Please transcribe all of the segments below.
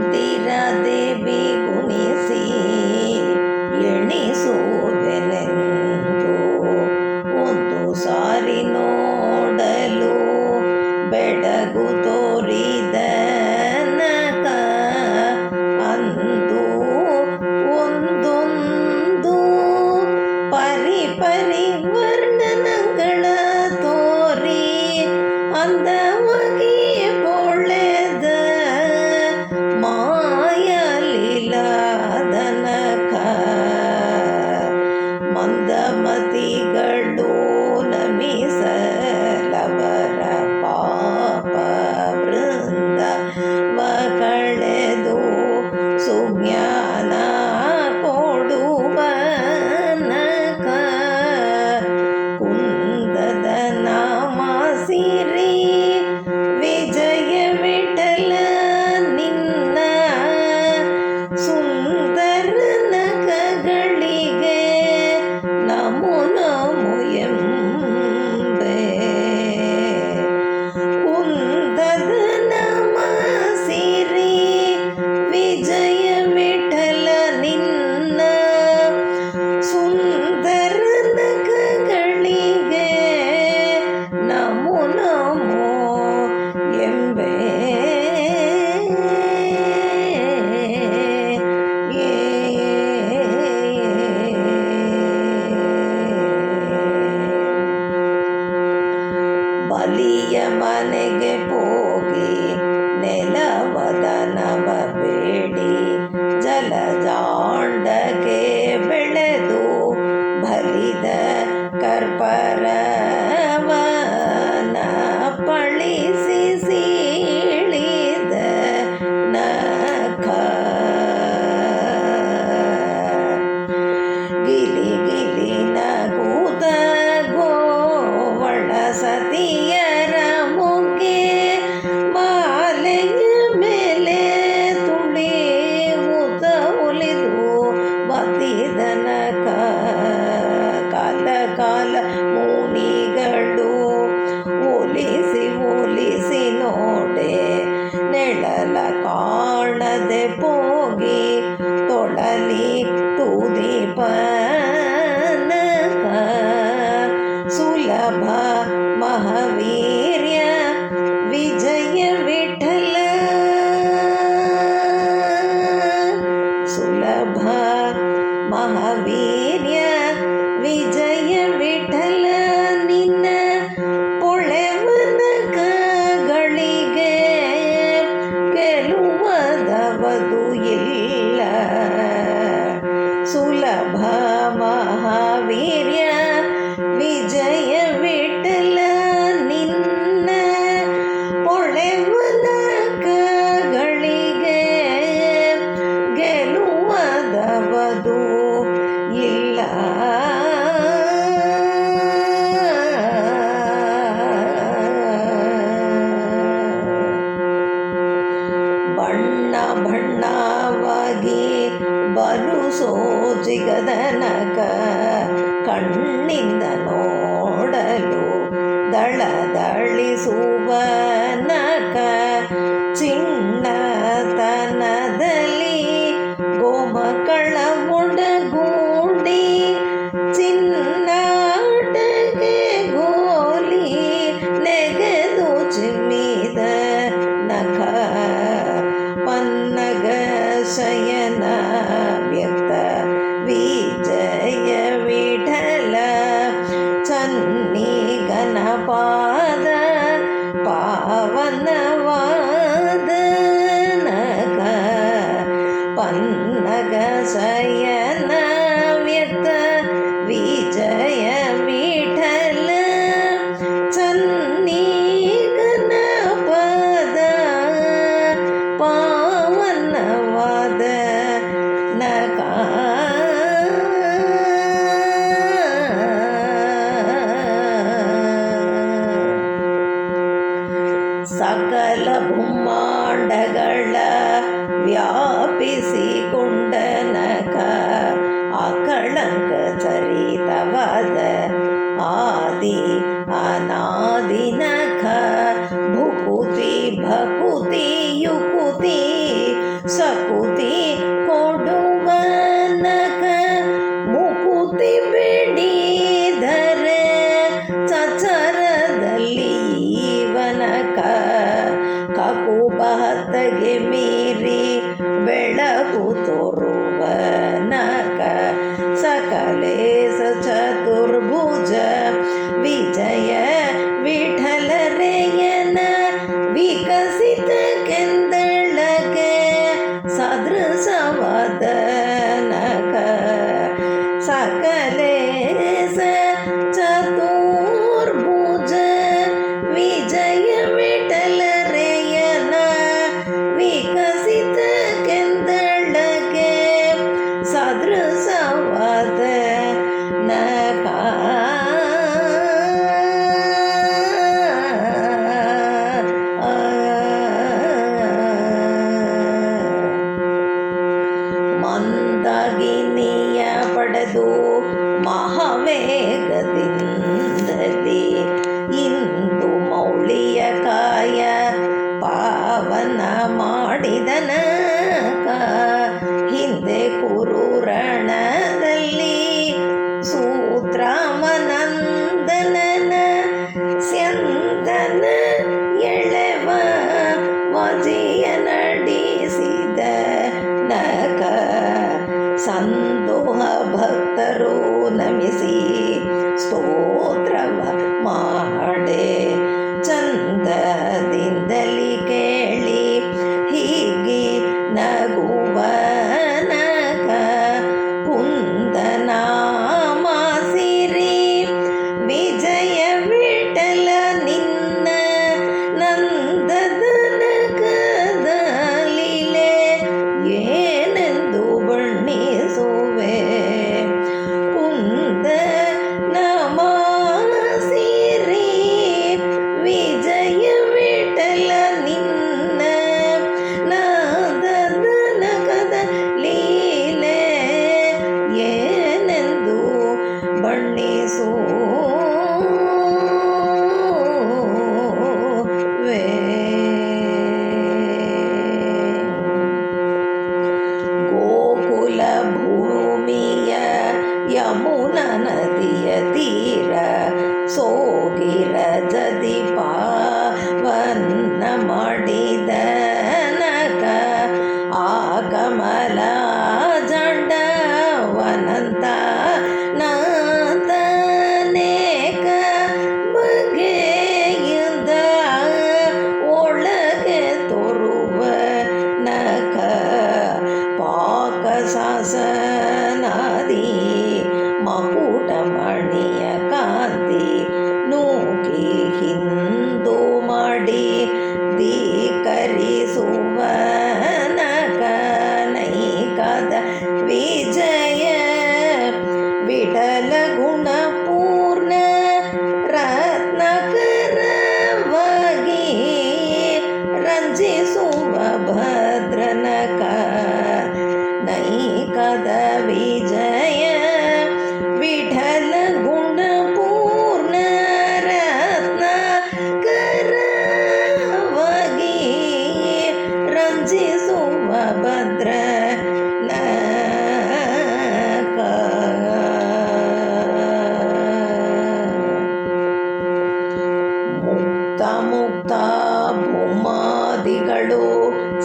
ಇಂದಿರಾದೇವಿ ಗುಣಿಸಿ ಎಣಿಸುವೆನೆಂದು ಒಂದು ಸಾರಿ ನೋಡಲು ಬೆಡಗು ತೋರಿದ ನಕ ಅಂದು ಒಂದೊಂದು ಪರಿವರ್ಣನಗಳ ತೋರಿ ಅಂದವಾಗಿ ಪೊಳೆದ ಮಾಯಲೀಲಾದನಕ ಮಂದಮತಿಗಳು ನಮಿಸಲವರ ಪಾಪ ವೃಂದವ ಕಳೆದು ಸುಜ್ಞಾನ ಕೊಡುವ ನಕ ಕುಂದದ ನಾಮ ಸಿರಿ ವಿಜಯ ವಿಠಲ ನಿನ್ನ ಸುಂದರ ನಖಗಳಿಗೆ ನಮೋ ನಮೋ ಎಂಬೆ ಕುಂದದ ನಾಮ ಸಿರಿ ವಿಜಯ ವಿಠಲ ನಿನ್ನ ಸುಂದರ ನಖಗಳಿಗೆ ನಮೋ ನಮೋ ಎಂಬೆ ಬಲಿಯ ಮನೆಗೆ ಹೋಗಿ ನೆಲವದನವ ಬೇಡಿ ಜಲಜಾಂಡಗೆ ಬೆಳೆದು ಬಲಿದ ಕರ್ಪರವನ ಪಳಿಸಿ ಸೀಳಿದ ನಖ ಗಿಲಿ ಗಿಲಿ ನಗೂದ ಗೋವಳ ಸತಿಯರ ಮುಗ್ಗೆ ಮಾಲೆಯ ಮೇಲೆ ತುಳಿಯುತ್ತ ಒಲಿದು ಬತ್ತಿದ ನಕ ಕಾಲ ಕಾಲ ಮುನಿಗಳು ಒಲಿಸಿ ನೋಡೆ ನೆಳಲ ಕಾಣದೆ ಹೋಗಿ ತೊಳಲಿ ತುದಿಪ ನಕ ಸುಲಭ ಮಹಾವೀರ್ಯ ವಿಜಯ ವಿಠಲ ಸುಲಭ ಮಹಾವೀರ್ಯ ವಿಜಯ ವಿಠಲ ನಿನ್ನ ಪೊಳೆವನಗಳಿಗೆ ಗೆಲುವದವದು ಇಲ್ಲ ಸುಲಭ ಮಹಾವೀರ್ಯ ವಿಜಯ ವಿಠಲ ನಿನ್ನ ಪೊಳೆವನಗಳಿಗೆ ಗೆಲುವದವದು ಇಲ್ಲ ಬಣ್ಣ ಬಣ್ಣವಾಗಿ ಬಲು ಸೋಜಿಗದ ನಕ ಕಣ್ಣಿಂದ ನೋಡಲು ದಳದಳಿಸುವ ನಕ ಚಿನ್ನತನದಲ್ಲಿ ಗೋಮಕಳ ಒಡಗೂಡಿ ಚಿನ್ನಾಟಗೆ ಗೋಲಿ ನೆಗೆದು ಚಿಮ್ಮಿದ ನಖ ಪನ್ನಗ ಶಯನ ವ್ಯಕ್ತ ವಿಜಯ ವಿಠಲ ಚನ್ನಿ ಗಣಪಾದ ಪಾವನವಾದ ನಖ ಪನ್ನಗ ಶಯನ ವ್ಯಕ್ತ ವಿಜಯ ವಿಠಲ ಚನ್ನಿ ಗಣಪದ ಪಾವನವಾದ ನಕ ಸಕಲ ಬ್ರಹ್ಮಾಂಡಗಳ ವ್ಯಾಪಿಸಿಕೊಂಡ ನಕ ಅಕಳಂಕ ಚರಿತವಾದ ಆದಿ ಅನಾ ರಜದಿ ಪಾವನ್ನ ಮಾಡಿದ ನಕ ಆ ಕಮಲ ಜಂಡವನಂತ ನಾತನೇಕ ಬಗೆಯಿಂದ ಒಳಗೆ ತೋರುವ ನಕ ಪಾಕ ಶಾಸನಾದಿ ಮಕುಟಮಣಿಯ ಕಾಂತಿ ನೂಕಿ ಹಿಂದೂ ಮಾಡಿ ದೀಕರಿಸುವ ನಕ ನೈಕದ ವಿಜಯ ವಿಠಲ ಗುಣಪೂರ್ಣ ರತ್ನಕರವಾಗಿ ರಂಜಿಸುವ ಭದ್ರನಕ ನೈಕದ ವಿಜಯ ವಿಠಲ ಗುಣಪೂರ್ಣ ರತ್ನಕರವಾಗಿ ರಂಜಿಸುವ ಭದ್ರ ಮುಕ್ತ ಭೂಮಾದಿಗಳು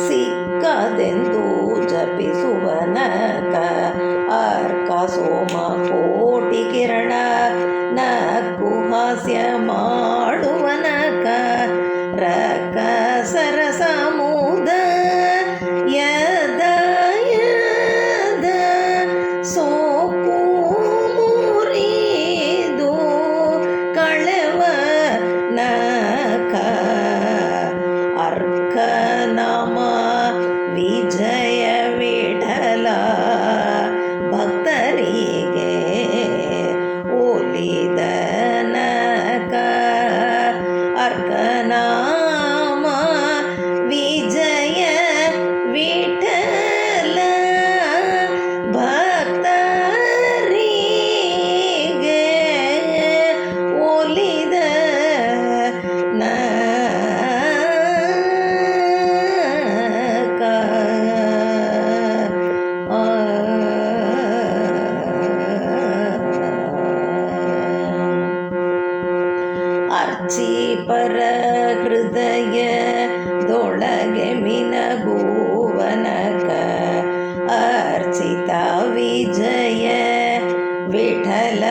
ಸಿಕ್ಕದೆಂದು ಜಪಿಸುವ ನಕ ಅರ್ಕ ಸೋಮ ಕೋಟಿ ಕಿರಣ ನಕ್ಕು ಹಾಸ್ಯ ಮಾಡುವ ನಕ ರಕ ಸರಸ ಮುದ ಯದ ಸೋಕು ಮುರಿದು ಕಳೆವ ನಕ ಅರ್ಕ ನಾಮ ವಿಜಯ ವಿಠಲ ಭಕ್ತರಿಗೆ ಒಲಿದ ನಕ ಅರ್ಕ ನಾಮ ವಿಜಯ ವಿಠಲ ಭಕ್ತರಿಗೆ ಒಲಿದ ನಕ ಅರ್ಚಿ ಪರ ಹೃದಯದೊಳಗೆ ಮಿನಗುವನಕ ಅರ್ಚಿತ ವಿಜಯ ವಿಠಲ